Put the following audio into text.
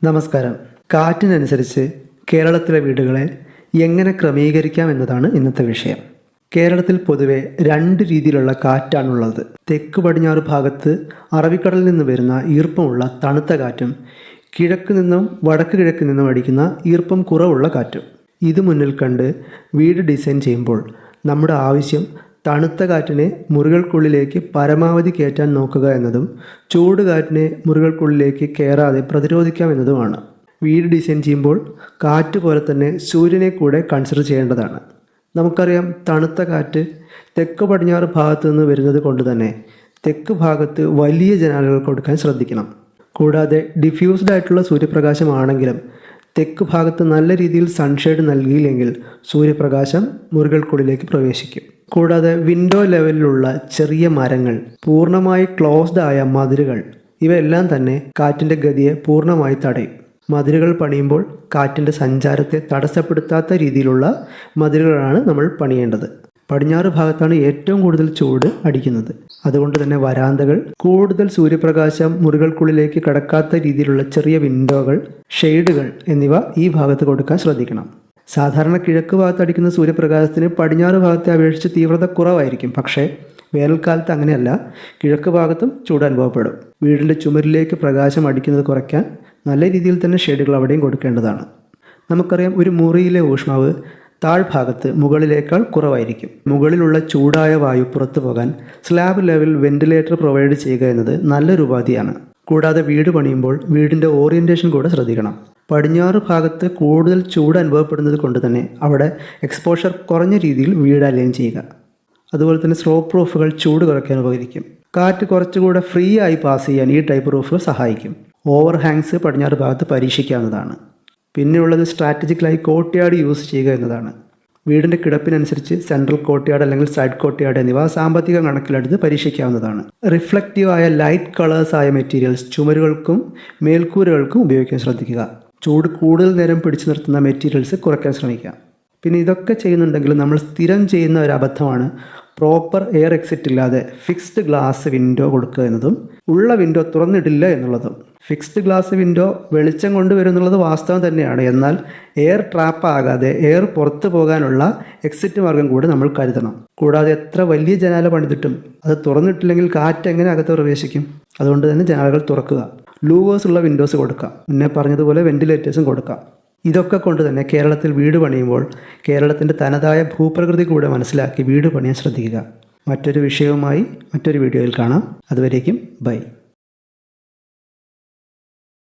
നമസ്കാരം. കാറ്റിനനുസരിച്ച് കേരളത്തിലെ വീടുകളെ എങ്ങനെ ക്രമീകരിക്കാം എന്നതാണ് ഇന്നത്തെ വിഷയം. കേരളത്തിൽ പൊതുവെ രണ്ട് രീതിയിലുള്ള കാറ്റാണുള്ളത്. തെക്ക് പടിഞ്ഞാറ് ഭാഗത്ത് അറബിക്കടലിൽ നിന്ന് വരുന്ന ഈർപ്പമുള്ള തണുത്ത കാറ്റും കിഴക്ക് നിന്നും വടക്ക് കിഴക്ക് നിന്നും അടിക്കുന്ന ഈർപ്പം കുറവുള്ള കാറ്റും. ഇത് മുന്നിൽ കണ്ട് വീട് ഡിസൈൻ ചെയ്യുമ്പോൾ നമ്മുടെ ആവശ്യം തണുത്ത കാറ്റിനെ മുറികൾക്കുള്ളിലേക്ക് പരമാവധി കയറ്റാൻ നോക്കുക എന്നതും ചൂട് കാറ്റിനെ മുറികൾക്കുള്ളിലേക്ക് കയറാതെ പ്രതിരോധിക്കാം എന്നതുമാണ്. വീട് ഡിസൈൻ ചെയ്യുമ്പോൾ കാറ്റ് പോലെ തന്നെ സൂര്യനെ കൂടെ കൺസിഡർ ചെയ്യേണ്ടതാണ്. നമുക്കറിയാം, തണുത്ത കാറ്റ് തെക്ക് പടിഞ്ഞാറ് ഭാഗത്തു നിന്ന് വരുന്നത് കൊണ്ട് തന്നെ തെക്ക് ഭാഗത്ത് വലിയ ജനാലകൾ കൊടുക്കാൻ ശ്രദ്ധിക്കണം. കൂടാതെ ഡിഫ്യൂസ്ഡ് ആയിട്ടുള്ള സൂര്യപ്രകാശമാണെങ്കിലും തെക്ക് ഭാഗത്ത് നല്ല രീതിയിൽ സൺഷെയ്ഡ് നൽകിയില്ലെങ്കിൽ സൂര്യപ്രകാശം മുറികൾക്കുള്ളിലേക്ക് പ്രവേശിക്കും. കൂടാതെ വിൻഡോ ലെവലിലുള്ള ചെറിയ മരങ്ങൾ, പൂർണ്ണമായി ക്ലോസ്ഡ് ആയ മതിലുകൾ, ഇവയെല്ലാം തന്നെ കാറ്റിൻ്റെ ഗതിയെ പൂർണ്ണമായി തടയും. മതിലുകൾ പണിയുമ്പോൾ കാറ്റിൻ്റെ സഞ്ചാരത്തെ തടസ്സപ്പെടുത്താത്ത രീതിയിലുള്ള മതിലുകളാണ് നമ്മൾ പണിയേണ്ടത്. പടിഞ്ഞാറ് ഭാഗത്താണ് ഏറ്റവും കൂടുതൽ ചൂട് അടിക്കുന്നത്. അതുകൊണ്ട് തന്നെ വരാന്തകൾ, കൂടുതൽ സൂര്യപ്രകാശം മുറികൾക്കുള്ളിലേക്ക് കടക്കാത്ത രീതിയിലുള്ള ചെറിയ വിൻഡോകൾ, ഷെയ്ഡുകൾ എന്നിവ ഈ ഭാഗത്ത് കൊടുക്കാൻ ശ്രദ്ധിക്കണം. സാധാരണ കിഴക്ക് ഭാഗത്ത് അടിക്കുന്ന സൂര്യപ്രകാശത്തിന് പടിഞ്ഞാറ് ഭാഗത്തെ അപേക്ഷിച്ച് തീവ്രത കുറവായിരിക്കും. പക്ഷേ വേനൽക്കാലത്ത് അങ്ങനെയല്ല, കിഴക്ക് ഭാഗത്തും ചൂട് അനുഭവപ്പെടും. വീടിൻ്റെ ചുമരിലേക്ക് പ്രകാശം അടിക്കുന്നത് കുറയ്ക്കാൻ നല്ല രീതിയിൽ തന്നെ ഷെയ്ഡുകൾ അവിടെയും കൊടുക്കേണ്ടതാണ്. നമുക്കറിയാം, ഒരു മുറിയിലെ ഊഷ്മാവ് താഴ്ഭാഗത്ത് മുകളിലേക്കാൾ കുറവായിരിക്കും. മുകളിലുള്ള ചൂടായ വായു പുറത്തു പോകാൻ സ്ലാബ് ലെവൽ വെന്റിലേറ്റർ പ്രൊവൈഡ് ചെയ്യുക എന്നത് നല്ലൊരു ഉപാധിയാണ്. കൂടാതെ വീട് പണിയുമ്പോൾ വീടിൻ്റെ ഓറിയൻറ്റേഷൻ കൂടെ ശ്രദ്ധിക്കണം. പടിഞ്ഞാറ് ഭാഗത്ത് കൂടുതൽ ചൂട് അനുഭവപ്പെടുന്നത് കൊണ്ട് തന്നെ അവിടെ എക്സ്പോഷർ കുറഞ്ഞ രീതിയിൽ വീട് അലൈൻ ചെയ്യുക. അതുപോലെ തന്നെ സ്ലോപ്പ് റൂഫുകൾ ചൂട് കുറയ്ക്കാൻ ഉപകരിക്കും. കാറ്റ് കുറച്ചുകൂടെ ഫ്രീ ആയി പാസ് ചെയ്യാൻ ഈ ടൈപ്പ് റൂഫുകൾ സഹായിക്കും. ഓവർ ഹാങ്സ് പടിഞ്ഞാറ് ഭാഗത്ത് പരീക്ഷിക്കാവുന്നതാണ്. പിന്നെയുള്ളത് സ്ട്രാറ്റജിക്കലായി കോർട്ട്യാർഡ് യൂസ് ചെയ്യുക എന്നതാണ്. വീടിൻ്റെ കിടപ്പിനനുസരിച്ച് സെൻട്രൽ കോർട്ട്യാർഡ് അല്ലെങ്കിൽ സൈഡ് കോർട്ട്യാർഡ് എന്നിവ സാമ്പത്തിക കണക്കിലെടുത്ത് പരീക്ഷിക്കാവുന്നതാണ്. റിഫ്ലക്റ്റീവ് ആയ ലൈറ്റ് കളേഴ്സ് ആയ മെറ്റീരിയൽസ് ചുമരുകൾക്കും മേൽക്കൂരകൾക്കും ഉപയോഗിക്കാൻ ശ്രദ്ധിക്കുക. ചൂട് കൂടുതൽ നേരം പിടിച്ചു നിർത്തുന്ന മെറ്റീരിയൽസ് കുറയ്ക്കാൻ ശ്രമിക്കുക. പിന്നെ ഇതൊക്കെ ചെയ്യുന്നുണ്ടെങ്കിൽ നമ്മൾ സ്ഥിരം ചെയ്യുന്ന ഒരു അബദ്ധമാണ് പ്രോപ്പർ എയർ എക്സിറ്റ് ഇല്ലാതെ ഫിക്സ്ഡ് ഗ്ലാസ് വിൻഡോ കൊടുക്കുക എന്നതും ഉള്ള വിൻഡോ തുറന്നിടില്ല എന്നുള്ളതും. ഫിക്സ്ഡ് ഗ്ലാസ് വിൻഡോ വെളിച്ചം കൊണ്ടുവരും എന്നുള്ളത് വാസ്തവം തന്നെയാണ്. എന്നാൽ എയർ ട്രാപ്പ് ആകാതെ എയർ പുറത്തു പോകാനുള്ള എക്സിറ്റ് മാർഗം കൂടി നമ്മൾ കരുതണം. കൂടാതെ എത്ര വലിയ ജനാല പണിതിട്ടും അത് തുറന്നിട്ടില്ലെങ്കിൽ കാറ്റ് എങ്ങനെ അകത്ത് പ്രവേശിക്കും? അതുകൊണ്ട് തന്നെ ജനാലകൾ തുറക്കുക. ലൂവേഴ്സ് ഉള്ള വിൻഡോസ് കൊടുക്കാം. മുന്നേ പറഞ്ഞതുപോലെ വെന്റിലേറ്റേഴ്സും കൊടുക്കാം. ഇതൊക്കെ കൊണ്ട് തന്നെ കേരളത്തിൽ വീട് പണിയുമ്പോൾ കേരളത്തിൻ്റെ തനതായ ഭൂപ്രകൃതി കൂടെ മനസ്സിലാക്കി വീട് പണിയാൻ ശ്രദ്ധിക്കുക. മറ്റൊരു വിഷയവുമായി മറ്റൊരു വീഡിയോയിൽ കാണാം. അതുവരേക്കും ബൈ.